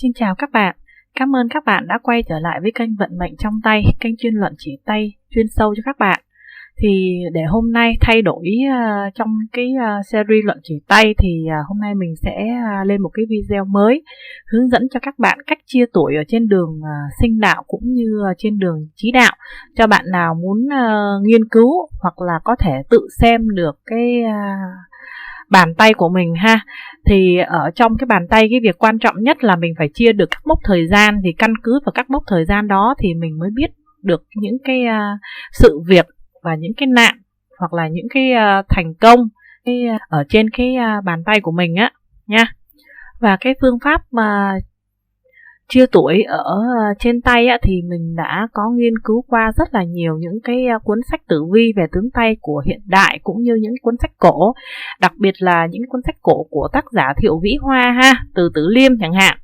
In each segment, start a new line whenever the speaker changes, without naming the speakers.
Xin chào các bạn, cảm ơn các bạn đã quay trở lại với kênh Vận Mệnh Trong Tay, kênh chuyên luận chỉ tay, chuyên sâu cho các bạn. Thì để hôm nay thay đổi trong cái series luận chỉ tay thì hôm nay mình sẽ lên một cái video mới hướng dẫn cho các bạn cách chia tuổi ở trên đường sinh đạo cũng như trên đường chí đạo, cho bạn nào muốn nghiên cứu hoặc là có thể tự xem được cái bàn tay của mình ha. Thì ở trong cái bàn tay, cái việc quan trọng nhất là mình phải chia được các mốc thời gian. Thì căn cứ vào các mốc thời gian đó thì mình mới biết được những cái sự việc và những cái nạn hoặc là những cái thành công ở trên cái bàn tay của mình á nha. Và cái phương pháp mà chia tuổi ở trên tay á, thì mình đã có nghiên cứu qua rất là nhiều những cái cuốn sách tử vi về tướng tay của hiện đại cũng như những cuốn sách cổ, đặc biệt là những cuốn sách cổ của tác giả Thiệu Vĩ Hoa ha, từ Tử Liêm chẳng hạn.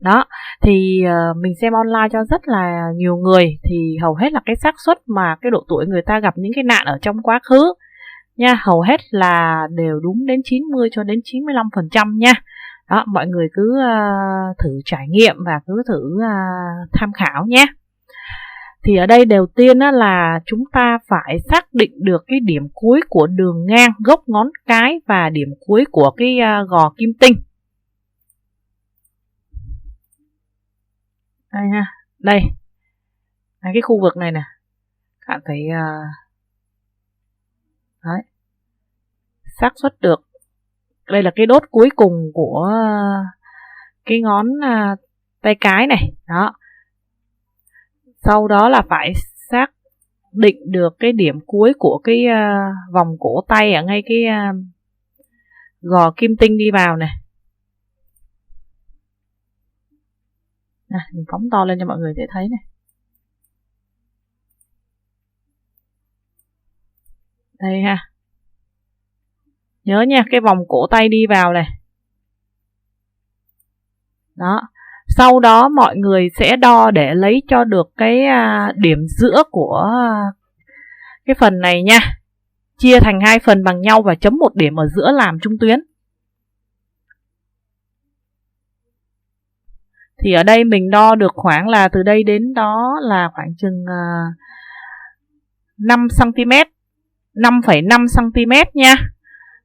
Đó, thì mình xem online cho rất là nhiều người thì hầu hết là cái xác suất mà cái độ tuổi người ta gặp những cái nạn ở trong quá khứ nha, hầu hết là đều đúng đến 90 cho đến 95% nha. Đó, mọi người cứ thử trải nghiệm và cứ thử tham khảo nhé. Thì ở đây đầu tiên là chúng ta phải xác định được cái điểm cuối của đường ngang gốc ngón cái và điểm cuối của cái gò kim tinh. Đây ha, đây cái khu vực này nè, bạn phải đấy, xác suất được. Đây là cái đốt cuối cùng của cái ngón tay cái này. Đó. Sau đó là phải xác định được cái điểm cuối của cái vòng cổ tay ở ngay cái gò kim tinh đi vào này. Mình phóng to lên cho mọi người dễ thấy này. Đây ha. Nhớ nha, cái vòng cổ tay đi vào này. Đó. Sau đó mọi người sẽ đo để lấy cho được cái điểm giữa của cái phần này nha. Chia thành hai phần bằng nhau và chấm một điểm ở giữa làm trung tuyến. Thì ở đây mình đo được khoảng là từ đây đến đó là khoảng chừng 5cm, 5,5cm nha.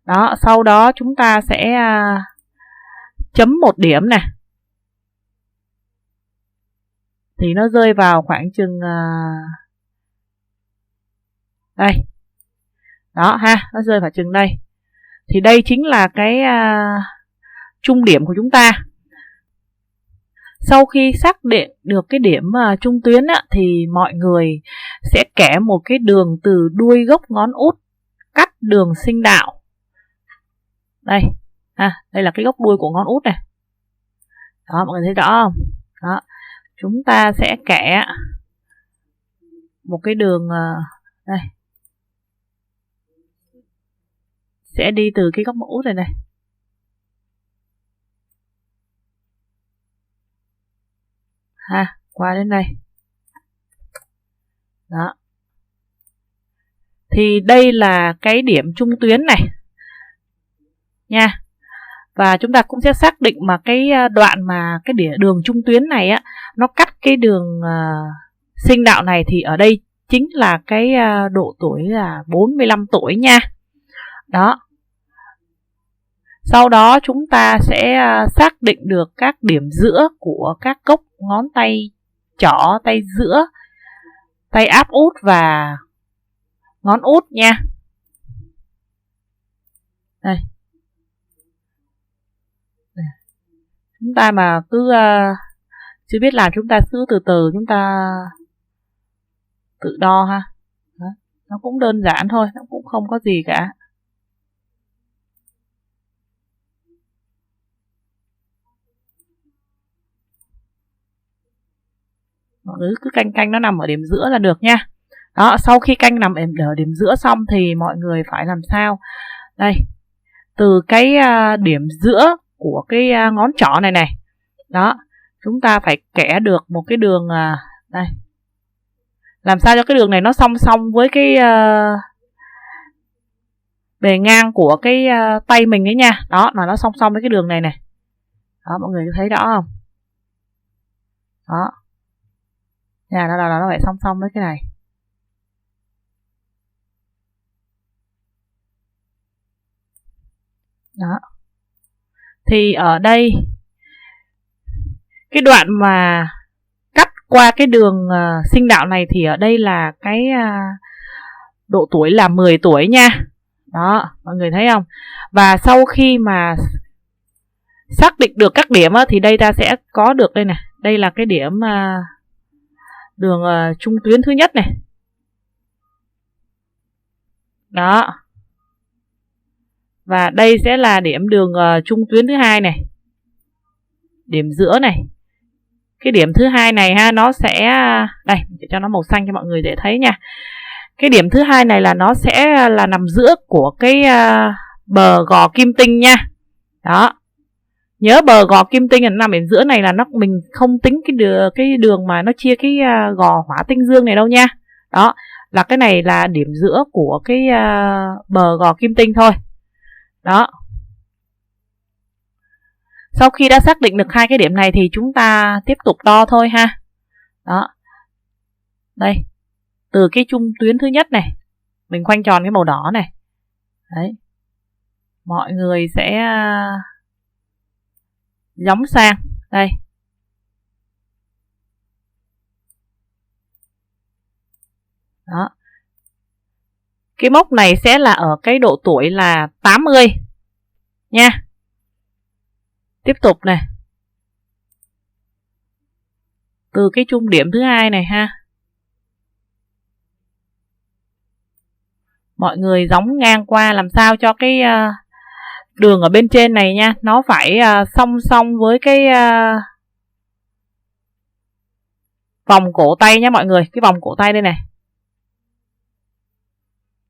Đó, sau đó chúng ta sẽ chấm một điểm này. Thì nó rơi vào khoảng chừng đây. Đó ha, nó rơi vào chừng đây. Thì đây chính là cái trung điểm của chúng ta. Sau khi xác định được cái điểm trung tuyến á, thì mọi người sẽ kẻ một cái đường từ đuôi gốc ngón út cắt đường sinh đạo. Đây, đây là cái gốc đuôi của ngón út này. Đó, mọi người thấy rõ không? Đó, chúng ta sẽ kẻ một cái đường đây. Sẽ đi từ cái góc ngón út này này. Qua đến đây. Đó. Thì đây là cái điểm trung tuyến này. Nha. Và chúng ta cũng sẽ xác định mà cái đoạn mà cái đường trung tuyến này á, nó cắt cái đường sinh đạo này thì ở đây chính là cái độ tuổi là 45 tuổi nha. Đó. Sau đó chúng ta sẽ xác định được các điểm giữa của các gốc ngón tay trỏ, tay giữa, tay áp út và ngón út nha. Đây. Chúng ta mà cứ chưa biết làm, chúng ta cứ từ từ chúng ta tự đo ha. Đó. Nó cũng đơn giản thôi, nó cũng không có gì cả. Mọi người cứ canh nó nằm ở điểm giữa là được nha. Đó, sau khi canh nằm ở điểm giữa xong thì mọi người phải làm sao? Đây, từ cái điểm giữa của cái ngón trỏ này này. Đó, chúng ta phải kẻ được một cái đường đây. Làm sao cho cái đường này nó song song với cái bề ngang của cái tay mình ấy nha. Đó, là nó song song với cái đường này này. Đó, mọi người thấy rõ không? Đó. Nhà nó phải song song với cái này. Đó. Thì ở đây cái đoạn mà cắt qua cái đường sinh đạo này thì ở đây là cái độ tuổi là 10 tuổi nha. Đó, mọi người thấy không? Và sau khi mà xác định được các điểm thì đây ta sẽ có được đây này. Đây là cái điểm đường trung tuyến thứ nhất này. Đó. Và đây sẽ là điểm đường trung tuyến thứ hai này. Điểm giữa này. Cái điểm thứ hai này ha, nó sẽ đây, để cho nó màu xanh cho mọi người dễ thấy nha. Cái điểm thứ hai này là nó sẽ là nằm giữa của cái bờ gò kim tinh nha. Đó. Nhớ bờ gò kim tinh là nằm ở giữa này, là mình không tính cái đường mà nó chia cái gò hỏa tinh dương này đâu nha. Đó, là cái này là điểm giữa của cái bờ gò kim tinh thôi. Đó. Sau khi đã xác định được hai cái điểm này thì chúng ta tiếp tục đo thôi ha. Đó. Đây. Từ cái trung tuyến thứ nhất này, mình khoanh tròn cái màu đỏ này. Đấy. Mọi người sẽ gióng sang đây. Đó. Cái mốc này sẽ là ở cái độ tuổi là 80 nha. Tiếp tục này. Từ cái trung điểm thứ hai này ha. Mọi người gióng ngang qua làm sao cho cái đường ở bên trên này nha, nó phải song song với cái vòng cổ tay nha mọi người. Cái vòng cổ tay đây này.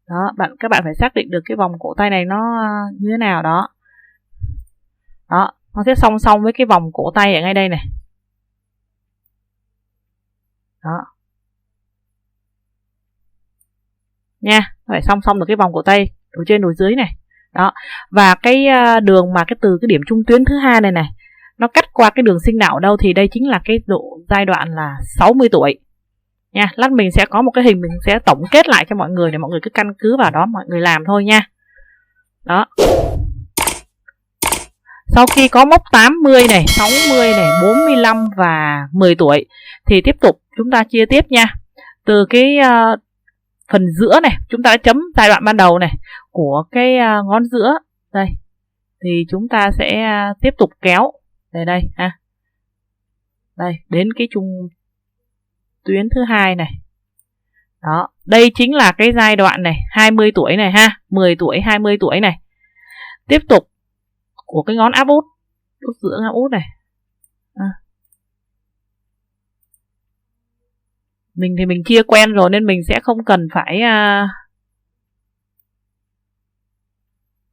Đó, các bạn phải xác định được cái vòng cổ tay này nó như thế nào đó. Đó, nó sẽ song song với cái vòng cổ tay ở ngay đây này. Đó. Nha, phải song song được cái vòng cổ tay ở trên đùi dưới này. Đó. Và cái đường mà từ cái điểm trung tuyến thứ hai này nó cắt qua cái đường sinh đạo ở đâu thì đây chính là cái giai đoạn là 60 tuổi. Nha, lát mình sẽ có một cái hình mình sẽ tổng kết lại cho mọi người để mọi người cứ căn cứ vào đó mọi người làm thôi nha. Đó. Sau khi có mốc 80 này, 60 này, 45 và 10 tuổi thì tiếp tục chúng ta chia tiếp nha. Từ cái phần giữa này, chúng ta đã chấm giai đoạn ban đầu này của cái ngón giữa đây. Thì chúng ta sẽ tiếp tục kéo về đây ha. Đây, đến cái trung tuyến thứ hai này. Đó, đây chính là cái giai đoạn này, 20 tuổi này ha, 10 tuổi, 20 tuổi này. Tiếp tục của cái ngón áp út, út giữa áp út này. Mình thì mình chia quen rồi nên mình sẽ không cần phải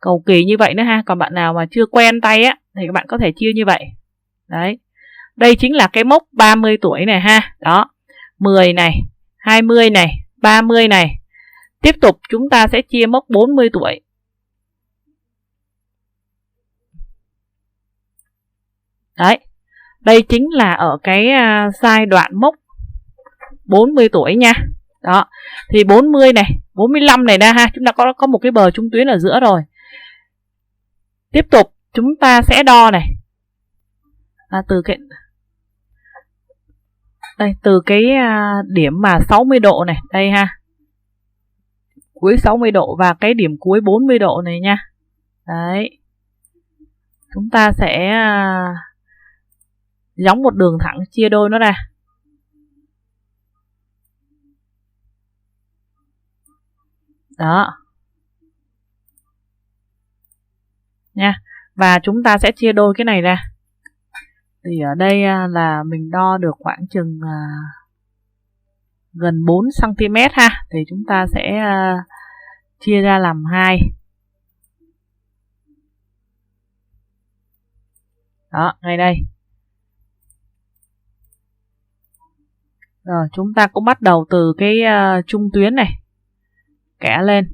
cầu kỳ như vậy nữa ha. Còn bạn nào mà chưa quen tay á thì các bạn có thể chia như vậy. Đấy. Đây chính là cái mốc 30 tuổi này ha. Đó. 10 này, 20 này, 30 này. Tiếp tục chúng ta sẽ chia mốc 40 tuổi. Đấy. Đây chính là ở cái giai đoạn mốc 40 tuổi nha. Đó. Thì 40 này, 45 này nè ha, chúng ta có một cái bờ trung tuyến ở giữa rồi. Tiếp tục chúng ta sẽ đo này. Từ cái điểm mà 60 độ này, đây ha. Cuối 60 độ và cái điểm cuối 40 độ này nha. Đấy. Chúng ta sẽ gióng một đường thẳng chia đôi nó ra. Đó. Nha. Và chúng ta sẽ chia đôi cái này ra. Thì ở đây là mình đo được khoảng chừng gần 4 cm ha. Thì chúng ta sẽ chia ra làm 2. Đó, ngay đây. Rồi, chúng ta cũng bắt đầu từ cái trung tuyến này. Kẻ lên.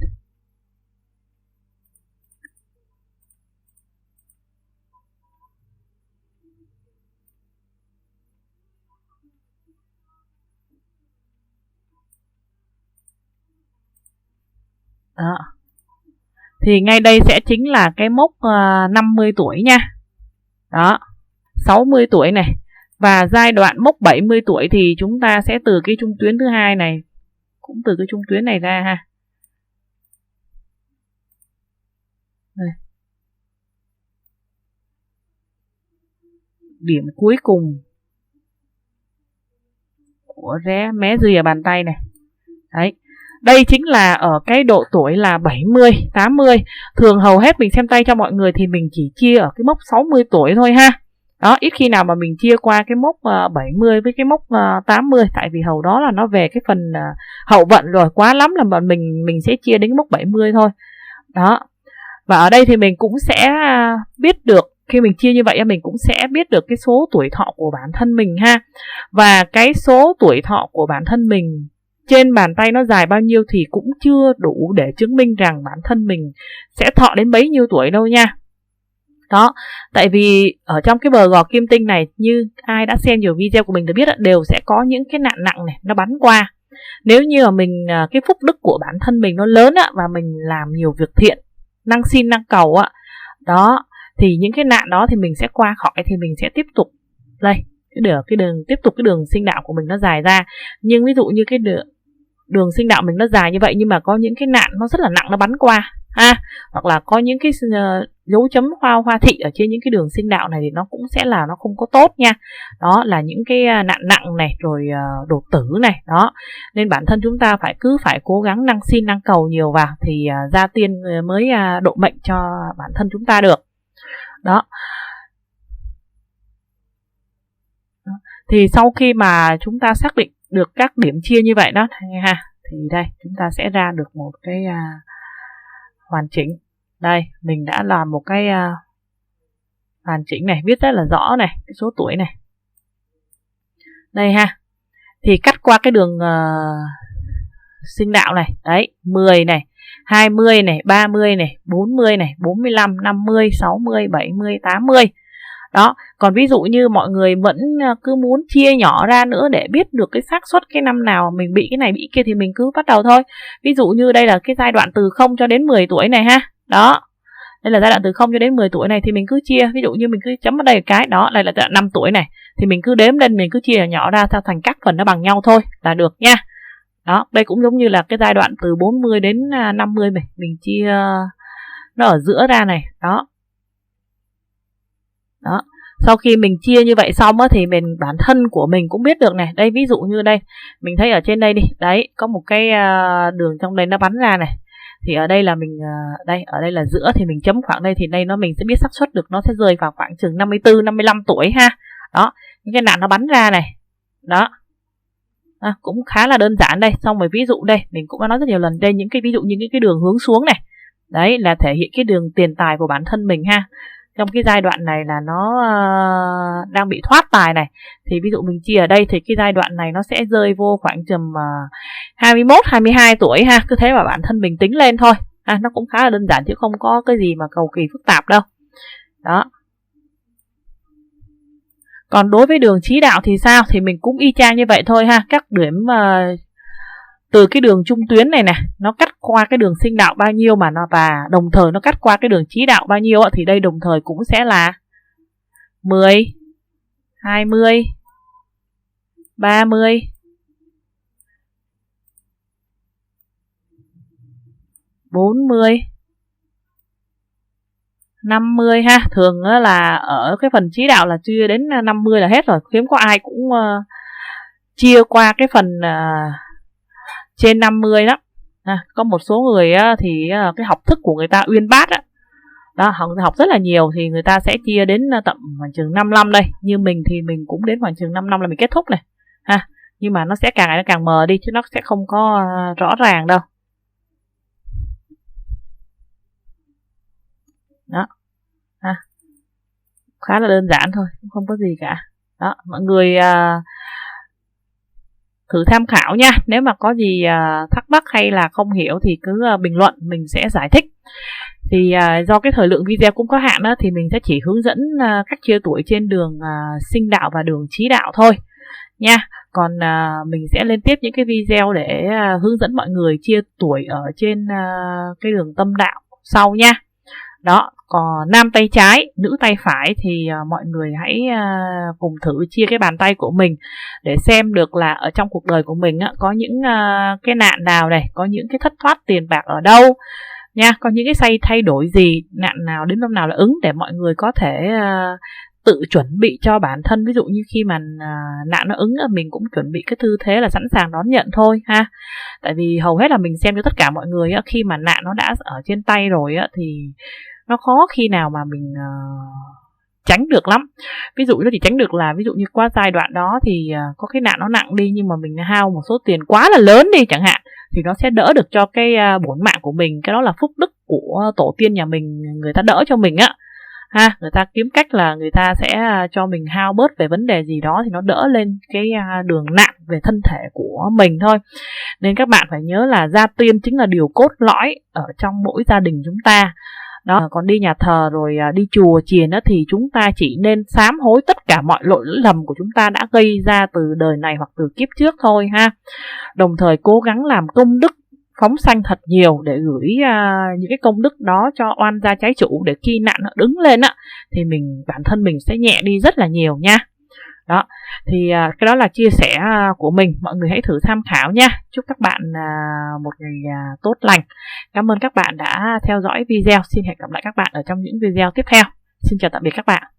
Đó. Thì ngay đây sẽ chính là cái mốc 50 tuổi nha. Đó, 60 tuổi này. Và giai đoạn mốc 70 tuổi thì chúng ta sẽ từ cái trung tuyến thứ hai này, cũng từ cái trung tuyến này ra ha. Đây. Điểm cuối cùng của mé rìa bàn tay này. Đấy. Đây chính là ở cái độ tuổi là 70, 80. Thường hầu hết mình xem tay cho mọi người thì mình chỉ chia ở cái mốc 60 tuổi thôi ha. Đó, ít khi nào mà mình chia qua cái mốc 70 với cái mốc 80. Tại vì hầu đó là nó về cái phần hậu vận rồi. Quá lắm là bọn mình sẽ chia đến cái mốc 70 thôi. Đó. Và ở đây thì mình cũng sẽ biết được, khi mình chia như vậy mình cũng sẽ biết được cái số tuổi thọ của bản thân mình ha. Và cái số tuổi thọ của bản thân mình trên bàn tay nó dài bao nhiêu thì cũng chưa đủ để chứng minh rằng bản thân mình sẽ thọ đến bấy nhiêu tuổi đâu nha. Đó, tại vì ở trong cái bờ gò kim tinh này, như ai đã xem nhiều video của mình được biết, đều sẽ có những cái nạn nặng này nó bắn qua. Nếu như mà mình cái phúc đức của bản thân mình nó lớn và mình làm nhiều việc thiện, năng xin năng cầu đó, thì những cái nạn đó thì mình sẽ qua khỏi, thì mình sẽ tiếp tục đây cái đường tiếp tục cái đường sinh đạo của mình nó dài ra. Nhưng ví dụ như cái đường sinh đạo mình nó dài như vậy, nhưng mà có những cái nạn nó rất là nặng nó bắn qua ha, hoặc là có những cái dấu chấm hoa thị ở trên những cái đường sinh đạo này thì nó cũng sẽ là nó không có tốt nha. Đó là những cái nạn nặng này, rồi đột tử này. Đó, nên bản thân chúng ta cứ phải cố gắng năng xin năng cầu nhiều vào thì gia tiên mới độ mệnh cho bản thân chúng ta được. Đó. Thì sau khi mà chúng ta xác định được các điểm chia như vậy đó ha, thì đây chúng ta sẽ ra được một cái hoàn chỉnh. Đây mình đã làm một cái hoàn chỉnh này, viết rất là rõ này, cái số tuổi này. Đây ha, thì cắt qua cái đường sinh đạo này, đấy 10 này, 20 này, 30 này, 40 này, 45, 50, 60, 70, 80. Đó, còn ví dụ như mọi người vẫn cứ muốn chia nhỏ ra nữa để biết được cái xác suất cái năm nào mình bị cái này bị kia thì mình cứ bắt đầu thôi. Ví dụ như đây là cái giai đoạn từ 0 cho đến 10 tuổi này ha. Đó. Đây là giai đoạn từ 0 cho đến 10 tuổi này thì mình cứ chia, ví dụ như mình cứ chấm vào đây cái, đó, đây là giai đoạn 5 tuổi này thì mình cứ đếm lên, mình cứ chia nhỏ ra theo thành các phần nó bằng nhau thôi là được nha. Đó, đây cũng giống như là cái giai đoạn từ 40 đến 50 mình chia nó ở giữa ra này, đó. Đó. Sau khi mình chia như vậy xong thì bản thân của mình cũng biết được này. Đây ví dụ như đây, mình thấy ở trên đây đi, đấy có một cái đường trong đây nó bắn ra này. Thì ở đây là mình ở đây là giữa thì mình chấm khoảng đây, thì đây mình sẽ biết xác suất được nó sẽ rơi vào khoảng chừng 54, 55 tuổi ha. Đó, những cái nạn nó bắn ra này. Đó. Cũng khá là đơn giản đây. Xong rồi ví dụ đây, mình cũng đã nói rất nhiều lần đây, những cái ví dụ như những cái đường hướng xuống này. Đấy là thể hiện cái đường tiền tài của bản thân mình ha. Trong cái giai đoạn này là nó đang bị thoát tài này, thì ví dụ mình chia ở đây thì cái giai đoạn này nó sẽ rơi vô khoảng tầm 21, 22 tuổi ha. Cứ thế mà bản thân mình tính lên thôi. Nó cũng khá là đơn giản chứ không có cái gì mà cầu kỳ phức tạp đâu. Đó. Còn đối với đường chí đạo thì sao? Thì mình cũng y chang như vậy thôi ha. Các điểm từ cái đường trung tuyến này này, nó cắt qua cái đường sinh đạo bao nhiêu mà và đồng thời nó cắt qua cái đường chí đạo bao nhiêu thì đây đồng thời cũng sẽ là 10, 20, 30, 40, 50 ha. Thường là ở cái phần chí đạo là chia đến 50 là hết rồi, hiếm có ai cũng chia qua cái phần trên 50 lắm. Có một số người thì cái học thức của người ta uyên bác đó, học rất là nhiều thì người ta sẽ chia đến tầm khoảng chừng 5 năm đây. Như mình thì mình cũng đến khoảng chừng 5 năm là mình kết thúc này ha. Nhưng mà nó sẽ càng ngày nó càng mờ đi chứ nó sẽ không có rõ ràng đâu. Đó. Khá là đơn giản thôi, không có gì cả. Đó, mọi người thử tham khảo nha. Nếu mà có gì thắc mắc hay là không hiểu thì cứ bình luận, mình sẽ giải thích. Thì do cái thời lượng video cũng có hạn thì mình sẽ chỉ hướng dẫn cách chia tuổi trên đường sinh đạo và đường chí đạo thôi nha. Còn mình sẽ lên tiếp những cái video để hướng dẫn mọi người chia tuổi ở trên cái đường tâm đạo sau nha. Đó, còn nam tay trái, nữ tay phải thì mọi người hãy cùng thử chia cái bàn tay của mình để xem được là ở trong cuộc đời của mình có những cái nạn nào này, có những cái thất thoát tiền bạc ở đâu nha, có những cái thay đổi gì, nạn nào đến năm nào là ứng, để mọi người có thể tự chuẩn bị cho bản thân. Ví dụ như khi mà nạn nó ứng, mình cũng chuẩn bị cái tư thế là sẵn sàng đón nhận thôi ha. Tại vì hầu hết là mình xem cho tất cả mọi người khi mà nạn nó đã ở trên tay rồi thì nó khó khi nào mà mình tránh được lắm. Ví dụ nó chỉ tránh được là ví dụ như qua giai đoạn đó thì có cái nạn nó nặng đi, nhưng mà mình hao một số tiền quá là lớn đi chẳng hạn, thì nó sẽ đỡ được cho cái bổn mạng của mình. Cái đó là phúc đức của tổ tiên nhà mình, người ta đỡ cho mình ha, người ta kiếm cách là người ta sẽ cho mình hao bớt về vấn đề gì đó, thì nó đỡ lên cái đường nạn về thân thể của mình thôi. Nên các bạn phải nhớ là gia tiên chính là điều cốt lõi ở trong mỗi gia đình chúng ta. Đó, còn đi nhà thờ rồi đi chùa chiền thì chúng ta chỉ nên sám hối tất cả mọi lỗi lầm của chúng ta đã gây ra từ đời này hoặc từ kiếp trước thôi ha. Đồng thời cố gắng làm công đức phóng sanh thật nhiều để gửi những cái công đức đó cho oan gia trái chủ, để khi nạn nó đứng lên thì bản thân mình sẽ nhẹ đi rất là nhiều nha. Đó, thì cái đó là chia sẻ của mình, mọi người hãy thử tham khảo nha. Chúc các bạn một ngày tốt lành. Cảm ơn các bạn đã theo dõi video. Xin hẹn gặp lại các bạn ở trong những video tiếp theo. Xin chào tạm biệt các bạn.